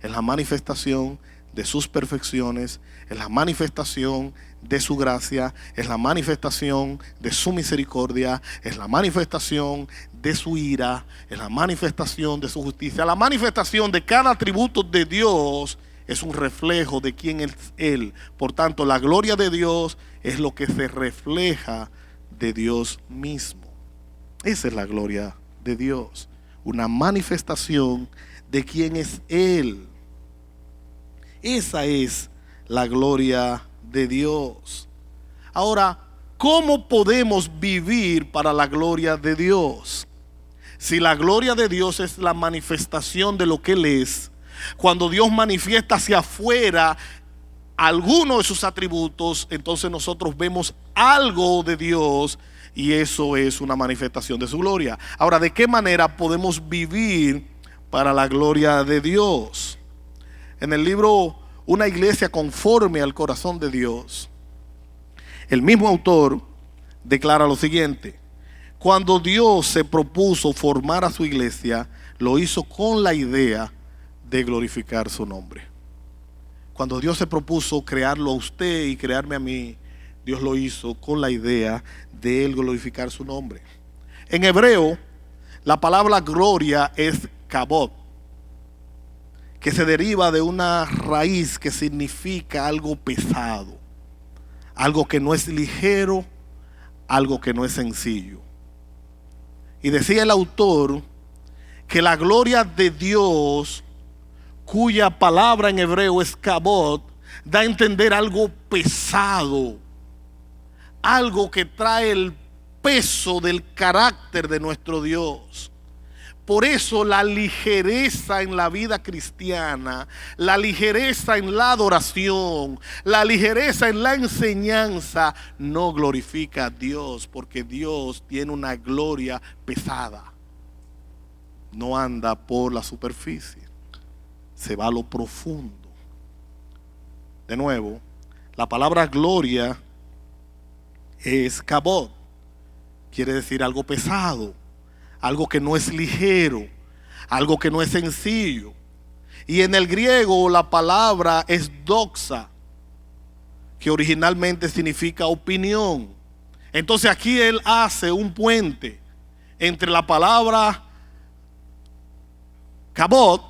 Es la manifestación de sus perfecciones, es la manifestación de su gracia, es la manifestación de su misericordia, es la manifestación de su ira, es la manifestación de su justicia. La manifestación de cada atributo de Dios es un reflejo de quién es Él. Por tanto, la gloria de Dios es lo que se refleja de Dios mismo. Esa es la gloria de Dios, una manifestación de quién es Él. Esa es la gloria de Dios. Ahora, ¿cómo podemos vivir para la gloria de Dios? Si la gloria de Dios es la manifestación de lo que Él es, cuando Dios manifiesta hacia afuera alguno de sus atributos, entonces nosotros vemos algo de Dios y eso es una manifestación de su gloria. Ahora, ¿de qué manera podemos vivir para la gloria de Dios? En el libro Una iglesia conforme al corazón de Dios, el mismo autor declara lo siguiente: cuando Dios se propuso formar a su iglesia, lo hizo con la idea de glorificar su nombre. Cuando Dios se propuso crearlo a usted y crearme a mí, Dios lo hizo con la idea de Él glorificar su nombre. En hebreo, la palabra gloria es kabod, que se deriva de una raíz que significa algo pesado, algo que no es ligero, algo que no es sencillo. Y decía el autor que la gloria de Dios, cuya palabra en hebreo es kabod, da a entender algo pesado, algo que trae el peso del carácter de nuestro Dios. Por eso la ligereza en la vida cristiana, la ligereza en la adoración, la ligereza en la enseñanza no glorifica a Dios, porque Dios tiene una gloria pesada. No anda por la superficie, se va a lo profundo. De nuevo, la palabra gloria es kabod, quiere decir algo pesado, algo que no es ligero, algo que no es sencillo. Y en el griego la palabra es doxa, que originalmente significa opinión. Entonces aquí él hace un puente entre la palabra kabod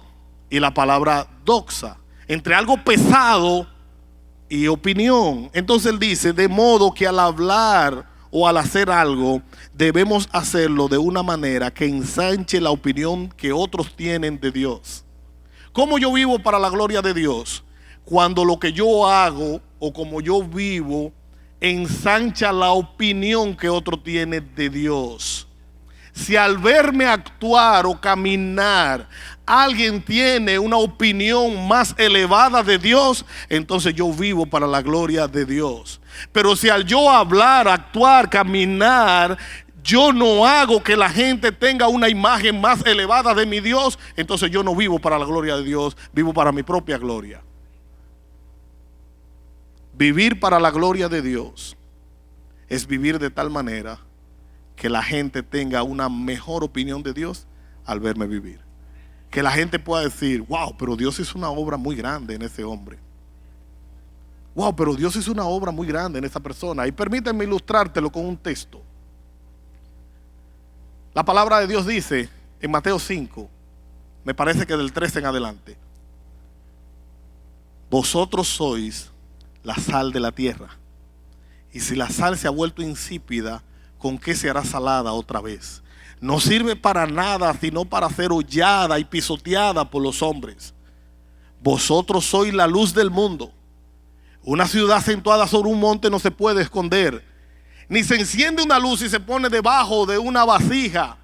y la palabra doxa, entre algo pesado y opinión. Entonces él dice, de modo que al hablar o al hacer algo, debemos hacerlo de una manera que ensanche la opinión que otros tienen de Dios. ¿Cómo yo vivo para la gloria de Dios? Cuando lo que yo hago o como yo vivo ensancha la opinión que otro tiene de Dios. Si al verme actuar o caminar alguien tiene una opinión más elevada de Dios, entonces yo vivo para la gloria de Dios. Pero si al yo hablar, actuar, caminar, yo no hago que la gente tenga una imagen más elevada de mi Dios, entonces yo no vivo para la gloria de Dios, vivo para mi propia gloria. Vivir para la gloria de Dios es vivir de tal manera que la gente tenga una mejor opinión de Dios al verme vivir. Que la gente pueda decir, wow, pero Dios hizo una obra muy grande en ese hombre. Wow, pero Dios hizo una obra muy grande en esa persona. Y permíteme ilustrártelo con un texto. La palabra de Dios dice en Mateo 5, me parece que del 13 en adelante: vosotros sois la sal de la tierra. Y si la sal se ha vuelto insípida, ¿con qué se hará salada otra vez? No sirve para nada sino para ser hollada y pisoteada por los hombres. Vosotros sois la luz del mundo. Una ciudad situada sobre un monte no se puede esconder, ni se enciende una luz y se pone debajo de una vasija,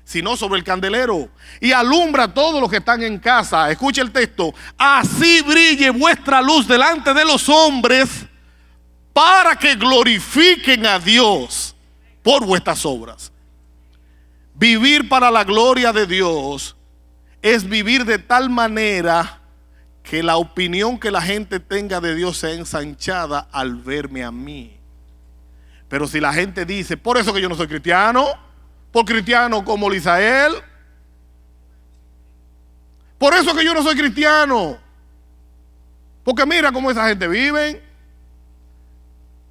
sino sobre el candelero, y alumbra a todos los que están en casa. Escuche el texto: así brille vuestra luz delante de los hombres, para que glorifiquen a Dios por vuestras obras. Vivir para la gloria de Dios es vivir de tal manera que la opinión que la gente tenga de Dios sea ensanchada al verme a mí. Pero si la gente dice, por eso que yo no soy cristiano, por cristiano como Lisael, por eso que yo no soy cristiano, porque mira cómo esa gente vive.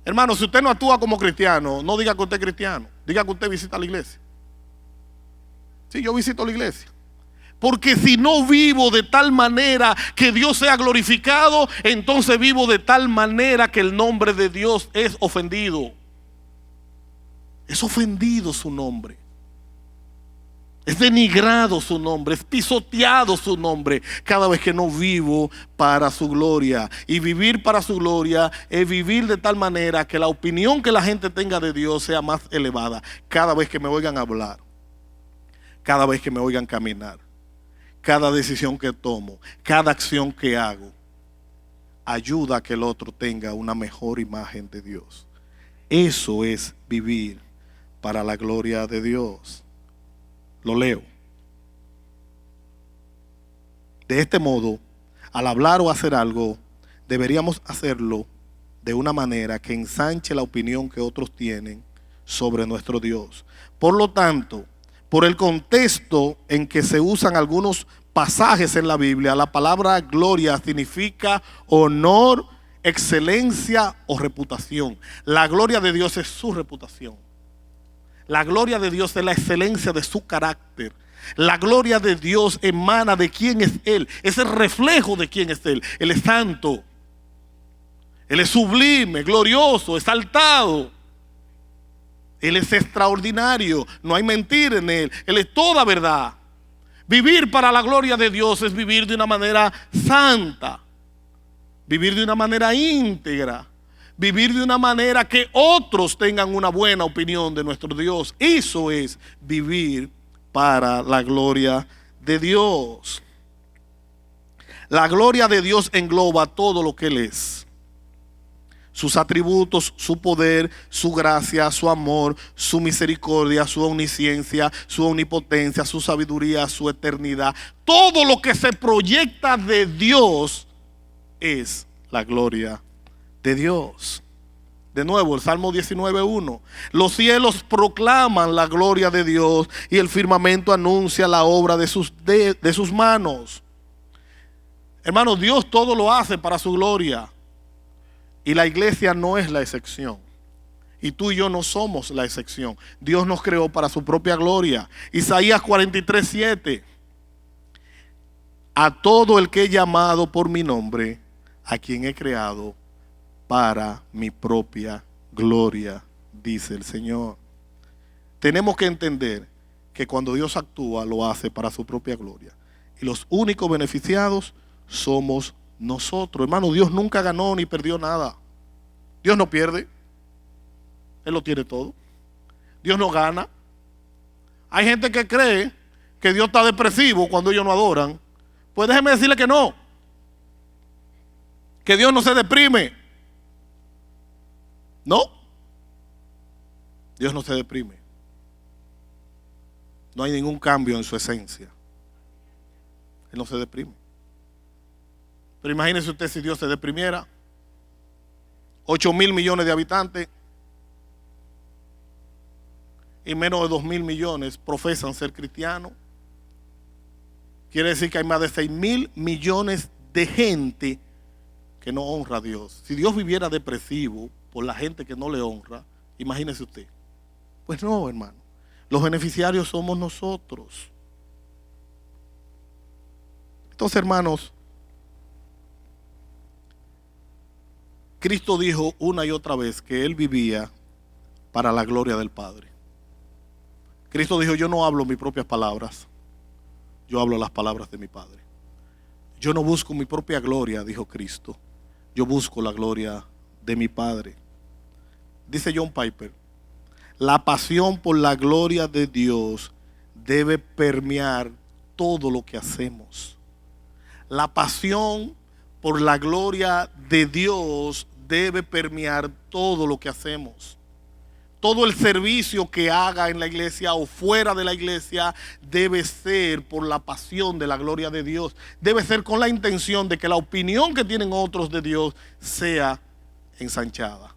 Hermano, si usted no actúa como cristiano, no diga que usted es cristiano, diga que usted visita la iglesia. Sí, yo visito la iglesia. Porque si no vivo de tal manera que Dios sea glorificado, entonces vivo de tal manera que el nombre de Dios es ofendido. Es ofendido su nombre. Es denigrado su nombre, es pisoteado su nombre cada vez que no vivo para su gloria. Y vivir para su gloria es vivir de tal manera que la opinión que la gente tenga de Dios sea más elevada. Cada vez que me oigan hablar, cada vez que me oigan caminar, cada decisión que tomo, cada acción que hago, ayuda a que el otro tenga una mejor imagen de Dios. Eso es vivir para la gloria de Dios. Lo leo. De este modo, al hablar o hacer algo, deberíamos hacerlo de una manera que ensanche la opinión que otros tienen sobre nuestro Dios. Por lo tanto, por el contexto en que se usan algunos pasajes en la Biblia, la palabra gloria significa honor, excelencia o reputación. La gloria de Dios es su reputación. La gloria de Dios es la excelencia de su carácter. La gloria de Dios emana de quién es Él. Es el reflejo de quién es Él. Él es santo. Él es sublime, glorioso, exaltado. Él es extraordinario. No hay mentira en Él. Él es toda verdad. Vivir para la gloria de Dios es vivir de una manera santa. Vivir de una manera íntegra. Vivir de una manera que otros tengan una buena opinión de nuestro Dios. Eso es vivir para la gloria de Dios. La gloria de Dios engloba todo lo que Él es. Sus atributos, su poder, su gracia, su amor, su misericordia, su omnisciencia, su omnipotencia, su sabiduría, su eternidad. Todo lo que se proyecta de Dios es la gloria de Dios. De nuevo, el Salmo 19:1. Los cielos proclaman la gloria de Dios y el firmamento anuncia la obra de sus manos. Hermanos, Dios todo lo hace para su gloria. Y la iglesia no es la excepción. Y tú y yo no somos la excepción. Dios nos creó para su propia gloria. Isaías 43:7. A todo el que he llamado por mi nombre, a quien he creado para mi propia gloria, dice el Señor. Tenemos que entender que cuando Dios actúa, lo hace para su propia gloria. Y los únicos beneficiados somos nosotros. Hermano, Dios nunca ganó ni perdió nada. Dios no pierde. Él lo tiene todo. Dios no gana. Hay gente que cree que Dios está depresivo cuando ellos no adoran. Pues déjeme decirle que no. Que Dios no se deprime. No. Dios no se deprime. No hay ningún cambio en su esencia. Él no se deprime. Pero imagínese usted si Dios se deprimiera. 8.000 millones de habitantes y menos de 2.000 millones profesan ser cristianos. Quiere decir que hay más de 6.000 millones de gente que no honra a Dios. Si Dios viviera depresivo por la gente que no le honra, imagínese usted. Pues no, hermano. Los beneficiarios somos nosotros. Entonces, hermanos, Cristo dijo una y otra vez que Él vivía para la gloria del Padre. Cristo dijo: yo no hablo mis propias palabras, yo hablo las palabras de mi Padre. Yo no busco mi propia gloria, dijo Cristo, yo busco la gloria de mi Padre. Dice John Piper, la pasión por la gloria de Dios debe permear todo lo que hacemos. La pasión por la gloria de Dios debe permear todo lo que hacemos. Todo el servicio que haga en la iglesia o fuera de la iglesia debe ser por la pasión de la gloria de Dios. Debe ser con la intención de que la opinión que tienen otros de Dios sea ensanchada.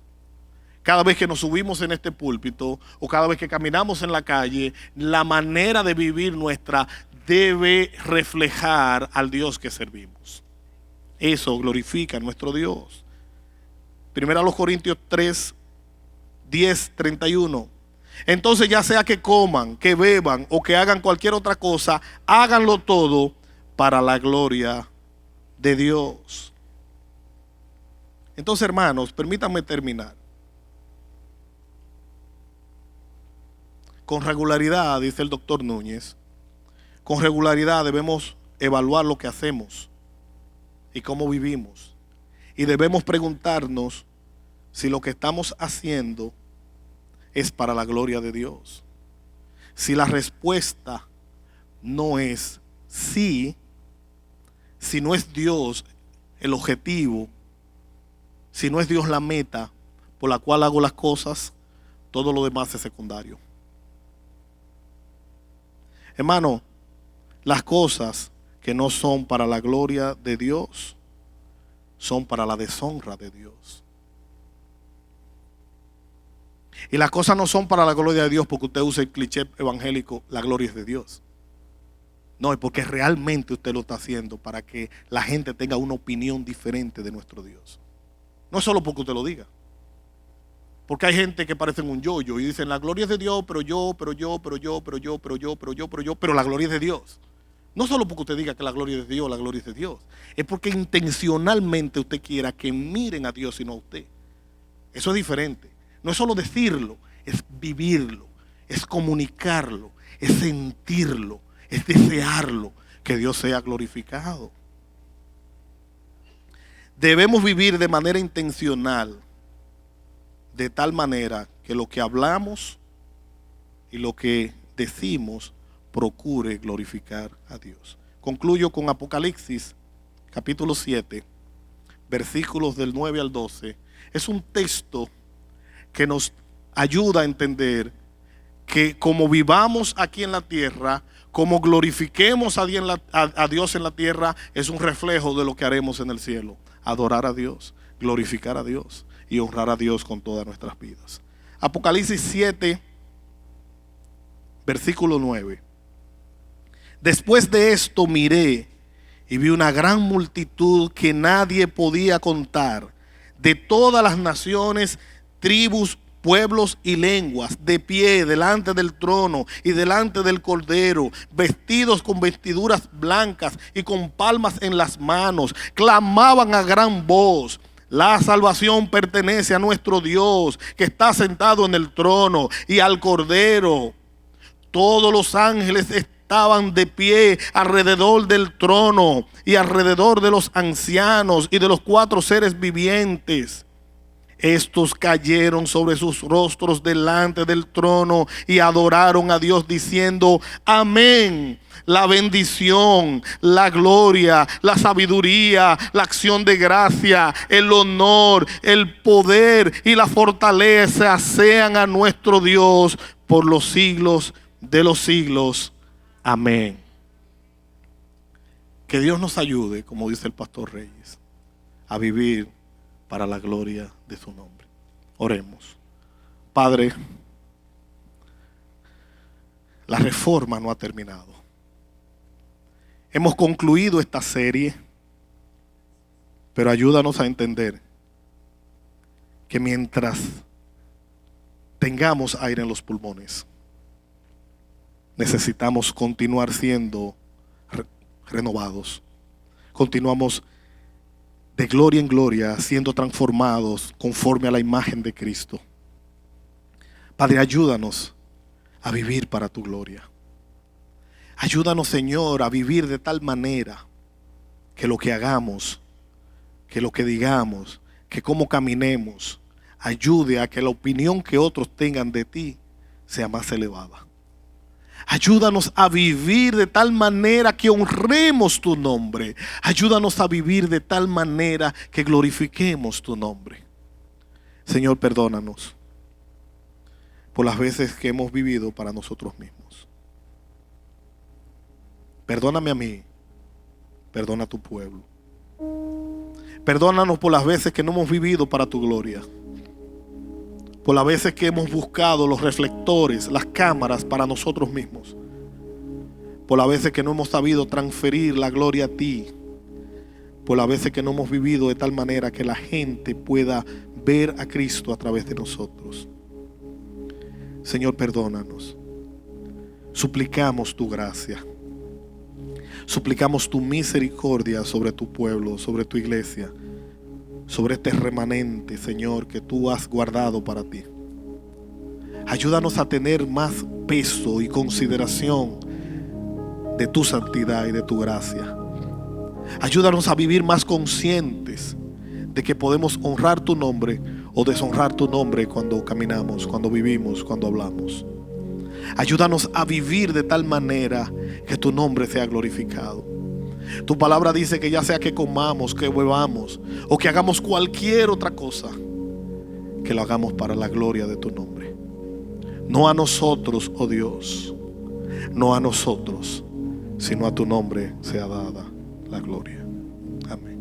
Cada vez que nos subimos en este púlpito o cada vez que caminamos en la calle, la manera de vivir nuestra debe reflejar al Dios que servimos. Eso glorifica a nuestro Dios. Primera a los Corintios 3, 10, 31. Entonces, ya sea que coman, que beban o que hagan cualquier otra cosa, háganlo todo para la gloria de Dios. Entonces, hermanos, permítanme terminar. Con regularidad, dice el doctor Núñez, con regularidad debemos evaluar lo que hacemos y cómo vivimos. Y debemos preguntarnos si lo que estamos haciendo es para la gloria de Dios. Si la respuesta no es sí, si no es Dios el objetivo, si no es Dios la meta por la cual hago las cosas, todo lo demás es secundario. Hermano, las cosas que no son para la gloria de Dios son para la deshonra de Dios. Y las cosas no son para la gloria de Dios porque usted usa el cliché evangélico, la gloria es de Dios. No, es porque realmente usted lo está haciendo para que la gente tenga una opinión diferente de nuestro Dios. No es solo porque usted lo diga. Porque hay gente que parecen un yo-yo y dicen la gloria es de Dios, pero la gloria es de Dios. No solo porque usted diga que la gloria es de Dios, la gloria es de Dios. Es porque intencionalmente usted quiera que miren a Dios y no a usted. Eso es diferente. No es solo decirlo, es vivirlo, es comunicarlo, es sentirlo, es desearlo, que Dios sea glorificado. Debemos vivir de manera intencional, de tal manera que lo que hablamos y lo que decimos procure glorificar a Dios. Concluyo con Apocalipsis, capítulo 7, versículos del 9 al 12. Es un texto que nos ayuda a entender que como vivamos aquí en la tierra, como glorifiquemos a Dios en la tierra, es un reflejo de lo que haremos en el cielo. Adorar a Dios, glorificar a Dios y honrar a Dios con todas nuestras vidas. Apocalipsis 7, versículo 9. Después de esto miré y vi una gran multitud que nadie podía contar, de todas las naciones, tribus, pueblos y lenguas, de pie delante del trono y delante del Cordero, vestidos con vestiduras blancas y con palmas en las manos, clamaban a gran voz: la salvación pertenece a nuestro Dios, que está sentado en el trono, y al Cordero. Todos los ángeles estaban de pie alrededor del trono y alrededor de los ancianos y de los 4 seres vivientes. Estos cayeron sobre sus rostros delante del trono y adoraron a Dios diciendo: amén. La bendición, la gloria, la sabiduría, la acción de gracia, el honor, el poder y la fortaleza sean a nuestro Dios por los siglos de los siglos. Amén. Que Dios nos ayude, como dice el pastor Reyes, a vivir para la gloria de su nombre. Oremos. Padre, la reforma no ha terminado. Hemos concluido esta serie, pero ayúdanos a entender que mientras tengamos aire en los pulmones, necesitamos continuar siendo renovados. Continuamos de gloria en gloria, siendo transformados conforme a la imagen de Cristo. Padre, ayúdanos a vivir para tu gloria. Ayúdanos, Señor, a vivir de tal manera que lo que hagamos, que lo que digamos, que cómo caminemos, ayude a que la opinión que otros tengan de ti sea más elevada. Ayúdanos a vivir de tal manera que honremos tu nombre. Ayúdanos a vivir de tal manera que glorifiquemos tu nombre. Señor, perdónanos por las veces que hemos vivido para nosotros mismos. Perdóname a mí, perdona a tu pueblo. Perdónanos por las veces que no hemos vivido para tu gloria. Por las veces que hemos buscado los reflectores, las cámaras para nosotros mismos. Por las veces que no hemos sabido transferir la gloria a ti. Por las veces que no hemos vivido de tal manera que la gente pueda ver a Cristo a través de nosotros. Señor, perdónanos. Suplicamos tu gracia. Suplicamos tu misericordia sobre tu pueblo, sobre tu iglesia, sobre este remanente, Señor, que tú has guardado para ti. Ayúdanos a tener más peso y consideración de tu santidad y de tu gracia. Ayúdanos a vivir más conscientes de que podemos honrar tu nombre o deshonrar tu nombre cuando caminamos, cuando vivimos, cuando hablamos. Ayúdanos a vivir de tal manera que tu nombre sea glorificado. Tu palabra dice que ya sea que comamos, que bebamos o que hagamos cualquier otra cosa, que lo hagamos para la gloria de tu nombre. No a nosotros, oh Dios, no a nosotros, sino a tu nombre sea dada la gloria. Amén.